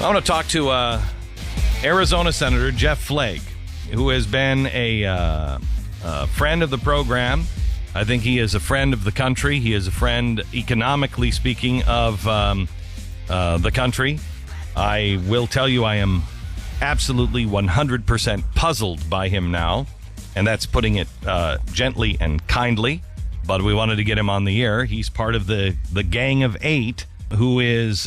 I want to talk to Arizona Senator Jeff Flake, who has been a friend of the program. I think he is a friend of the country. He is a friend, economically speaking, of the country. I will tell you I am absolutely 100% puzzled by him now, and that's putting it gently and kindly, but we wanted to get him on the air. He's part of the Gang of Eight, who is,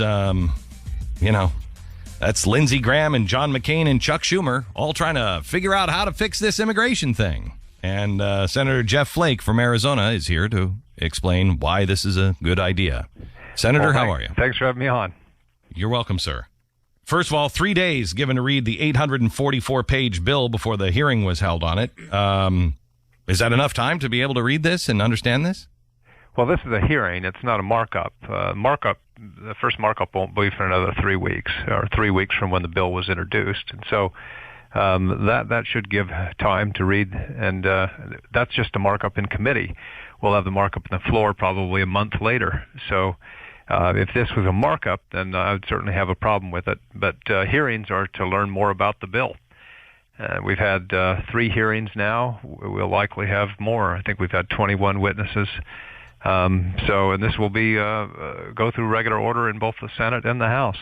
that's Lindsey Graham and John McCain and Chuck Schumer, all trying to figure out how to fix this immigration thing. And Senator Jeff Flake from Arizona is here to explain why this is a good idea. Senator, how are you? Thanks for having me on. You're welcome, sir. First of all, 3 days given to read the 844-page bill before the hearing was held on it. Is that enough time to be able to read this and understand this? Well, this is a hearing. It's not a markup. The first markup won't be for another 3 weeks, or 3 weeks from when the bill was introduced. And so that should give time to read, and that's just a markup in committee. We'll have the markup on the floor probably a month later. So if this was a markup, then I would certainly have a problem with it. But hearings are to learn more about the bill. We've had 3 hearings now. We'll likely have more. I think we've had 21 witnesses. And this will be go through regular order in both the Senate and the House.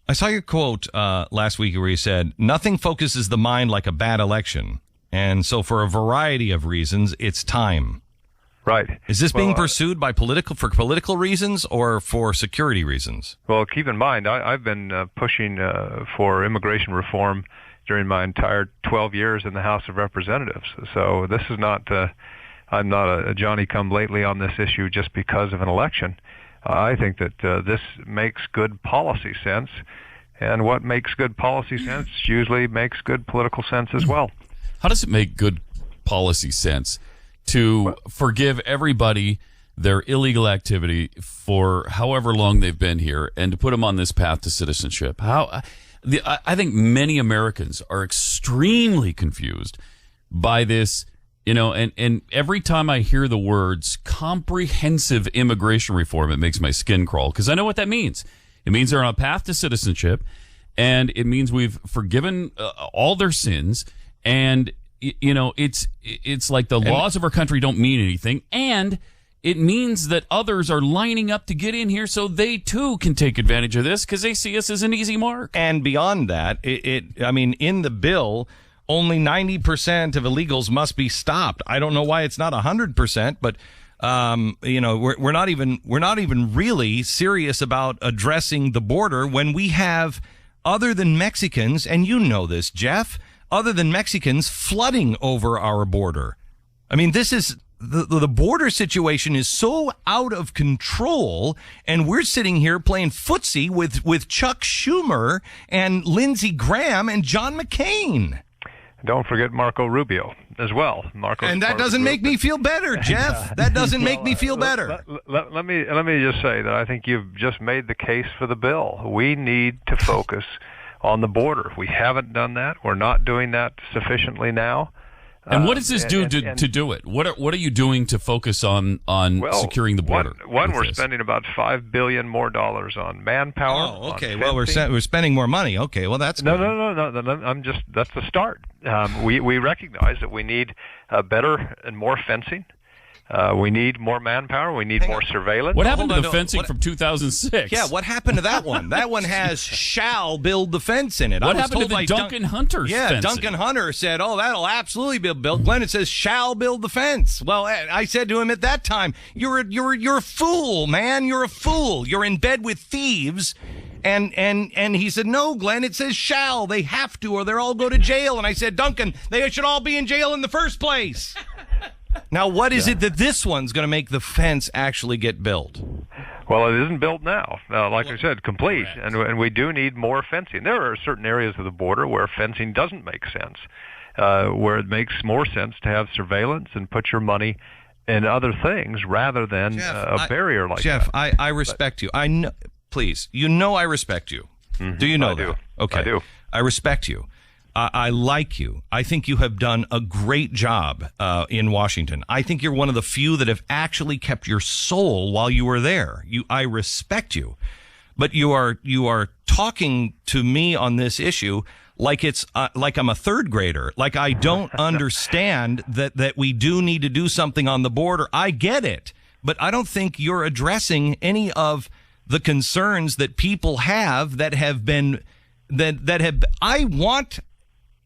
I saw your quote last week where you said, "Nothing focuses the mind like a bad election. And so for a variety of reasons, it's time." Right. Is this being pursued by political reasons or for security reasons? Well, keep in mind, I've been pushing for immigration reform during my entire 12 years in the House of Representatives. So this is not, I'm not a Johnny-come-lately on this issue just because of an election. I think that this makes good policy sense, and what makes good policy sense usually makes good political sense as well. How does it make good policy sense to forgive everybody their illegal activity for however long they've been here and to put them on this path to citizenship? I think many Americans are extremely confused by this, and every time I hear the words comprehensive immigration reform, it makes my skin crawl, because I know what that means. It means they're on a path to citizenship, and it means we've forgiven all their sins, and it's like the laws of our country don't mean anything, and it means that others are lining up to get in here so they too can take advantage of this because they see us as an easy mark. And beyond that, in the bill, only 90% of illegals must be stopped. I don't know why it's not 100%, but we're not even really serious about addressing the border when we have, other than Mexicans, and you know this, Jeff, other than Mexicans flooding over our border. I mean, this is the border situation is so out of control, and we're sitting here playing footsie with Chuck Schumer and Lindsey Graham and John McCain. Don't forget Marco Rubio as well. And that doesn't make me feel better, Jeff. That doesn't make me feel better. Let me just say that I think you've just made the case for the bill. We need to focus on the border. We haven't done that. We're not doing that sufficiently now. And what does this do to do it? What are you doing to focus on securing the border? One, we're spending about $5 billion more on manpower. Oh, okay. Well, we're spending more money. Okay. Well, that's good. No. That's the start. We recognize that we need better and more fencing. We need more manpower. We need more surveillance. What happened to the fencing from 2006? Yeah, what happened to that one? That one has "shall build the fence" in it. What happened to the Duncan Hunter fencing? Yeah, Duncan Hunter said, "Oh, that'll absolutely be built." Glenn, it says "shall build the fence." Well, I said to him at that time, "You're a fool, man. You're a fool. You're in bed with thieves." And he said, "No, Glenn, it says shall. They have to, or they'll all go to jail." And I said, "Duncan, they should all be in jail in the first place." Now, what is it that this one's going to make the fence actually get built? Well, it isn't built now. Like I said, complete. And we do need more fencing. There are certain areas of the border where fencing doesn't make sense, where it makes more sense to have surveillance and put your money in other things rather than a barrier like Jeff, that. I respect you. I know, please, I respect you. Mm-hmm. Do you know that? I do. Okay. I do. I respect you. I like you. I think you have done a great job in Washington. I think you're one of the few that have actually kept your soul while you were there. I respect you. but you are talking to me on this issue like it's like I'm a third grader. Like I don't understand that we do need to do something on the border. I get it, but I don't think you're addressing any of the concerns that people have that have been that have.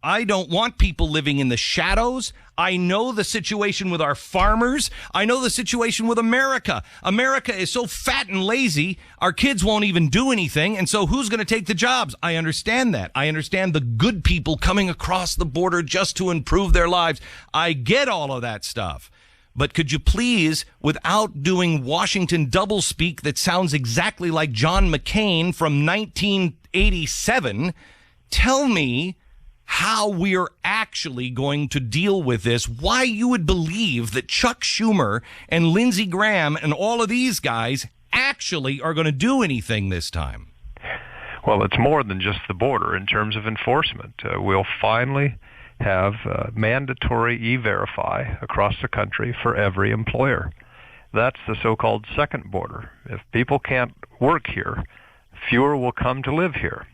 I don't want people living in the shadows. I know the situation with our farmers. I know the situation with America. America is so fat and lazy, our kids won't even do anything. And so who's going to take the jobs? I understand that. I understand the good people coming across the border just to improve their lives. I get all of that stuff. But could you please, without doing Washington doublespeak that sounds exactly like John McCain from 1987, tell me how we're actually going to deal with this, why you would believe that Chuck Schumer and Lindsey Graham and all of these guys actually are going to do anything this time. Well, it's more than just the border in terms of enforcement. We'll finally have mandatory E-Verify across the country for every employer. That's the so-called second border. If people can't work here, fewer will come to live here.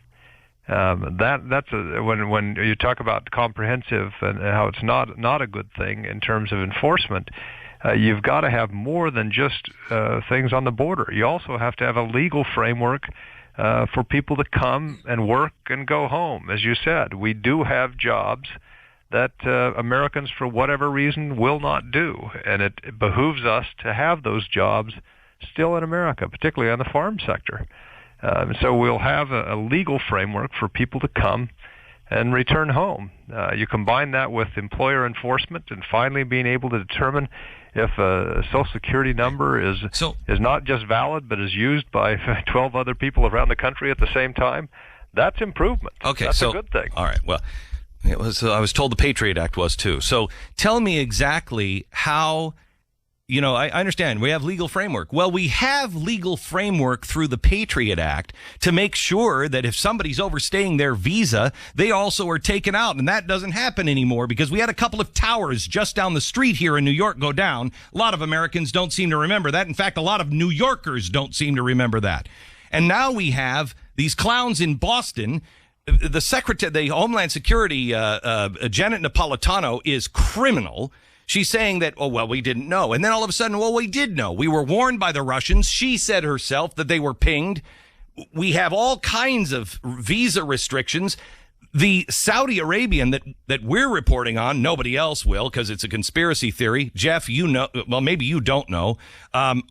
When you talk about comprehensive and how it's not a good thing in terms of enforcement, you've got to have more than just things on the border. You also have to have a legal framework for people to come and work and go home. As you said, we do have jobs that Americans, for whatever reason, will not do, and it behooves us to have those jobs still in America, particularly on the farm sector. So we'll have a legal framework for people to come and return home. You combine that with employer enforcement and finally being able to determine if a Social Security number is not just valid but is used by 12 other people around the country at the same time. That's improvement. Okay, that's a good thing. All right. Well, it was. I was told the Patriot Act was too. So tell me exactly how. You know, I understand we have legal framework. Well, we have legal framework through the Patriot Act to make sure that if somebody's overstaying their visa, they also are taken out. And that doesn't happen anymore because we had a couple of towers just down the street here in New York go down. A lot of Americans don't seem to remember that. In fact, a lot of New Yorkers don't seem to remember that. And now we have these clowns in Boston. The Secretary, the Homeland Security, Janet Napolitano, is criminal. She's saying that, oh, well, we didn't know. And then all of a sudden, well, we did know. We were warned by the Russians. She said herself that they were pinged. We have all kinds of visa restrictions. The Saudi Arabian that we're reporting on, nobody else will because it's a conspiracy theory. Jeff, you know, well, maybe you don't know.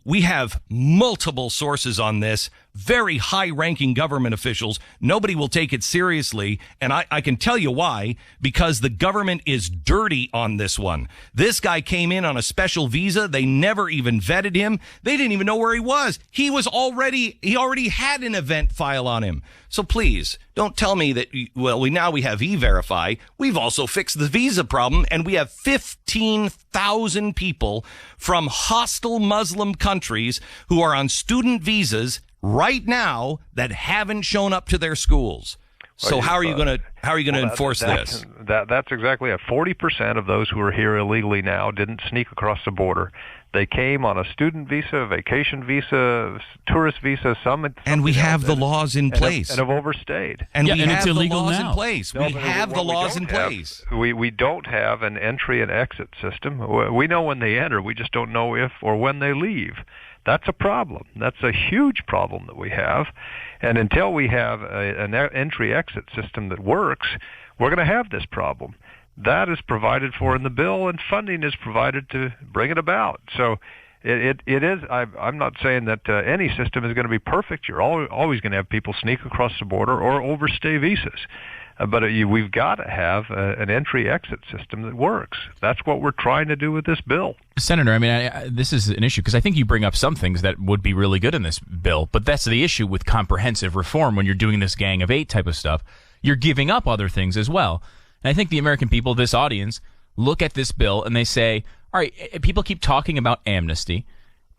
We have multiple sources on this, very high-ranking government officials. Nobody will take it seriously, and I can tell you why, because the government is dirty on this one. This guy came in on a special visa. They never even vetted him. They didn't even know where he was. He already had an event file on him. So please, don't tell me that, well, we have E-Verify. We've also fixed the visa problem, and we have 15,000 people from hostile Muslim countries who are on student visas right now that haven't shown up to their schools. So how are you going to enforce this? That's exactly it. 40% of those who are here illegally now didn't sneak across the border. They came on a student visa, vacation visa, tourist visa, and we have the laws in place and have overstayed. And we have it's illegal the laws now. in place. We have the laws in place. We don't have an entry and exit system. We know when they enter. We just don't know if or when they leave. That's a problem. That's a huge problem that we have. And until we have an entry-exit system that works, we're going to have this problem. That is provided for in the bill, and funding is provided to bring it about. So it is. I'm not saying that any system is going to be perfect. You're always going to have people sneak across the border or overstay visas. But we've got to have an entry-exit system that works. That's what we're trying to do with this bill. Senator, I mean, this is an issue because I think you bring up some things that would be really good in this bill, but that's the issue with comprehensive reform when you're doing this Gang of Eight type of stuff. You're giving up other things as well. And I think the American people, this audience, look at this bill and they say, all right, people keep talking about amnesty.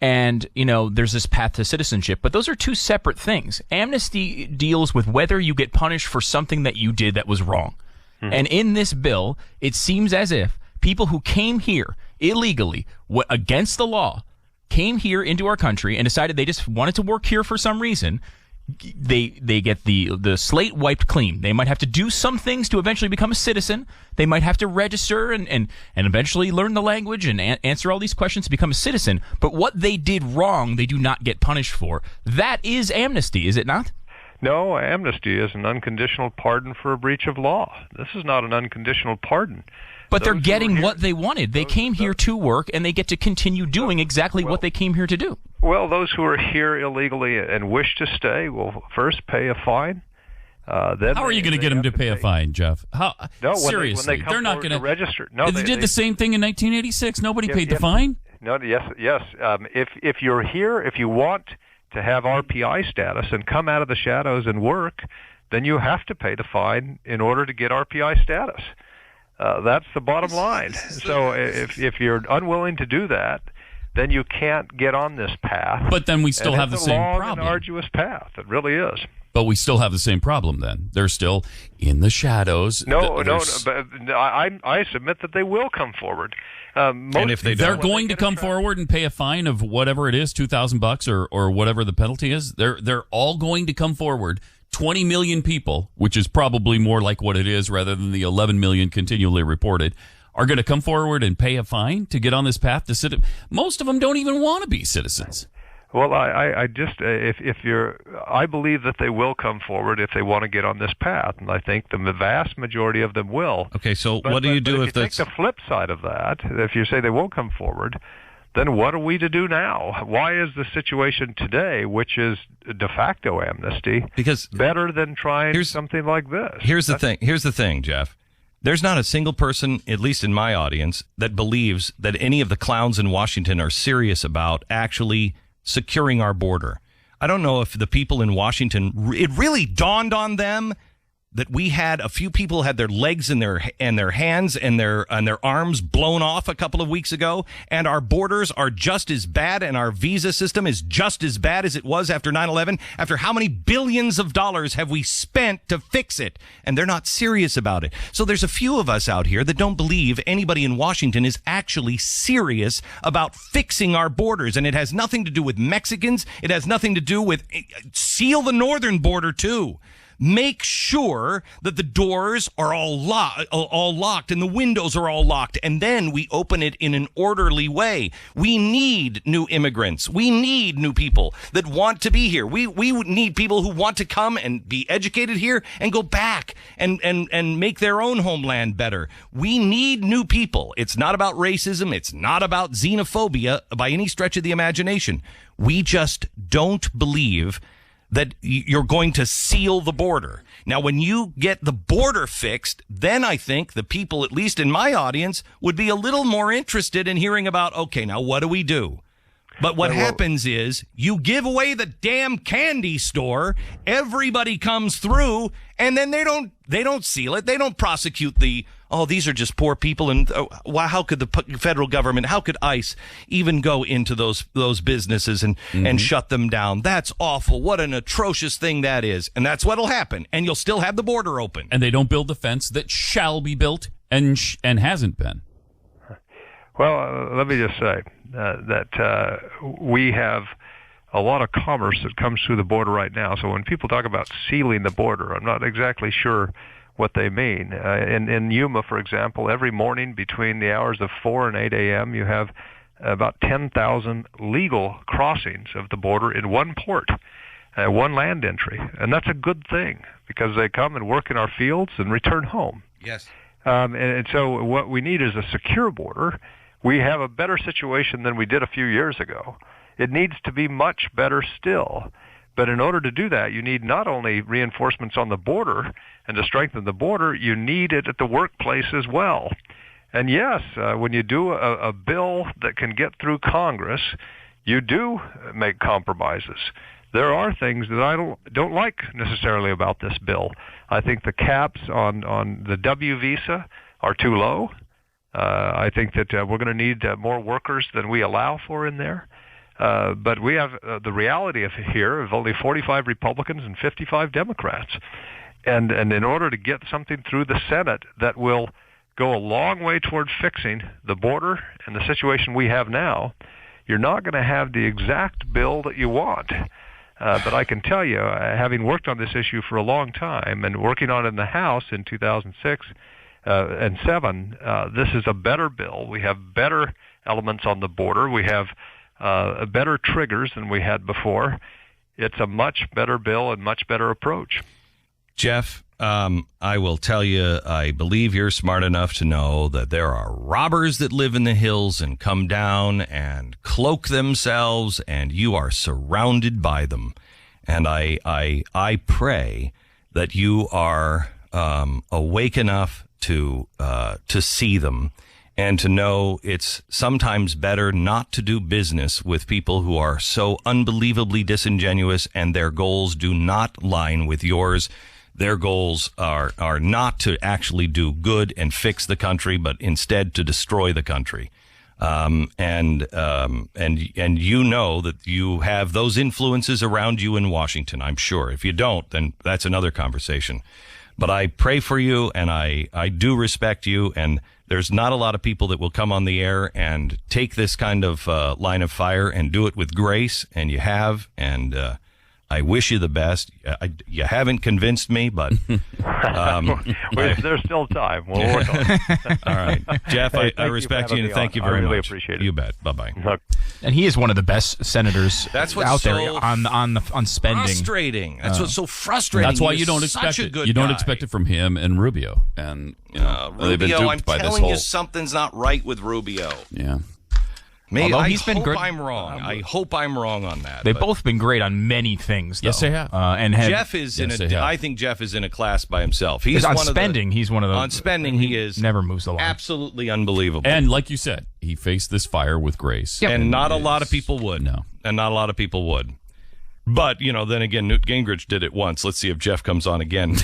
And, you know, there's this path to citizenship, but those are two separate things. Amnesty deals with whether you get punished for something that you did that was wrong. And in this bill, it seems as if people who came here illegally, against the law, came here into our country and decided they just wanted to work here for some reason, they get the slate wiped clean. They might have to do some things to eventually become a citizen. They might have to register and eventually learn the language and answer all these questions to become a citizen. But what they did wrong, they do not get punished for. That is amnesty, is it not? No, amnesty is an unconditional pardon for a breach of law. This is not an unconditional pardon. But they're getting what they wanted. They came here to work, and they get to continue doing exactly what they came here to do. Well, those who are here illegally and wish to stay will first pay a fine. Then how are you going to get them to pay a fine, Jeff? How? No, seriously, when they come they're not going to register. No, they did the same thing in 1986. Nobody paid the fine. No, yes. If you're here, if you want to have RPI status and come out of the shadows and work, then you have to pay the fine in order to get RPI status. That's the bottom line. So if you're unwilling to do that, then you can't get on this path. But then we still have the same problem. It's a long and arduous path. It really is. But we still have the same problem then. They're still in the shadows. No. But I submit that they will come forward. And if they're going to come forward and pay a fine of whatever it is, $2,000 or whatever the penalty is, they're all going to come forward. 20 million people, which is probably more like what it is rather than the 11 million continually reported, are going to come forward and pay a fine to get on this path to sit. Most of them don't even want to be citizens. Well, I believe that they will come forward if they want to get on this path, and I think the vast majority of them will. Okay, so what do you do if that's... Take the flip side of that, if you say they won't come forward, then what are we to do now? Why is the situation today, which is de facto amnesty, better than trying something like this? Here's the thing, Jeff. There's not a single person, at least in my audience, that believes that any of the clowns in Washington are serious about actually securing our border. I don't know if the people in Washington, it really dawned on them that we had a few people had their legs and their hands and their arms blown off a couple of weeks ago, and our borders are just as bad, and our visa system is just as bad as it was after 9/11. After how many billions of dollars have we spent to fix it? And they're not serious about it. So there's a few of us out here that don't believe anybody in Washington is actually serious about fixing our borders, and it has nothing to do with Mexicans. It has nothing to do with seal the northern border too. Make sure that the doors are all locked and the windows are all locked, and then we open it in an orderly way. We need new immigrants. We need new people that want to be here. We need people who want to come and be educated here and go back and make their own homeland better. We need new people. It's not about racism. It's not about xenophobia by any stretch of the imagination. We just don't believe that you're going to seal the border. Now, when you get the border fixed, then I think the people, at least in my audience, would be a little more interested in hearing about, okay, now what do we do? But what happens is you give away the damn candy store, everybody comes through, and then they don't seal it. They don't prosecute these are just poor people, and how could the federal government, how could ICE even go into those businesses and shut them down? That's awful. What an atrocious thing that is. And that's what'll happen. And you'll still have the border open. And they don't build the fence that shall be built and hasn't been. Well, let me just say that we have a lot of commerce that comes through the border right now. So when people talk about sealing the border, I'm not exactly sure what they mean. In Yuma, for example, every morning between the hours of 4 and 8 a.m., you have about 10,000 legal crossings of the border in one port, one land entry. And that's a good thing because they come and work in our fields and return home. Yes. And so what we need is a secure border. We have a better situation than we did a few years ago. It needs to be much better still. But in order to do that, you need not only reinforcements on the border and to strengthen the border, you need it at the workplace as well. And yes, when you do a bill that can get through Congress, you do make compromises. There are things that I don't like necessarily about this bill. I think the caps on the W visa are too low. I think that we're going to need more workers than we allow for in there. But we have the reality of here of only 45 Republicans and 55 Democrats. And in order to get something through the Senate that will go a long way toward fixing the border and the situation we have now, you're not going to have the exact bill that you want. But I can tell you, having worked on this issue for a long time and working on it in the House in 2006 and 7, this is a better bill. We have better elements on the border. We have better triggers than we had before. It's a much better bill and much better approach. Jeff, I will tell you, I believe you're smart enough to know that there are robbers that live in the hills and come down and cloak themselves, and you are surrounded by them. And I pray that you are awake enough to see them and to know it's sometimes better not to do business with people who are so unbelievably disingenuous and their goals do not line with yours. Their goals are not to actually do good and fix the country, but instead to destroy the country. And you know that you have those influences around you in Washington, I'm sure. If you don't, then that's another conversation. But I pray for you, and I do respect you, and there's not a lot of people that will come on the air and take this kind of line of fire and do it with grace, and you have, and I wish you the best. You haven't convinced me, but there's still time. We'll work on it. All right, Jeff. Hey, I respect you and thank you very much. I really much. appreciate it. You bet. Bye-bye. And he is one of the best senators That's what's out there so on spending. Frustrating. That's what's so frustrating. That's why He you is don't such expect a it. good You don't guy. expect it from him and Rubio, and they've been Rubio, duped I'm by this telling whole. you, something's not right with Rubio. Yeah. Maybe Although I he's been hope great. I'm wrong. I hope I'm wrong on that. They've but both been great on many things, though. Yes, they have. And have, Jeff is Yes, they in have. I think Jeff is in a class by himself. He's on one spending. He's one of the on spending. He is never moves the line. absolutely unbelievable. And like you said, he faced this fire with grace. Yep. And not a is- lot of people would. No. And not a lot of people would. But, then again, Newt Gingrich did it once. Let's see if Jeff comes on again.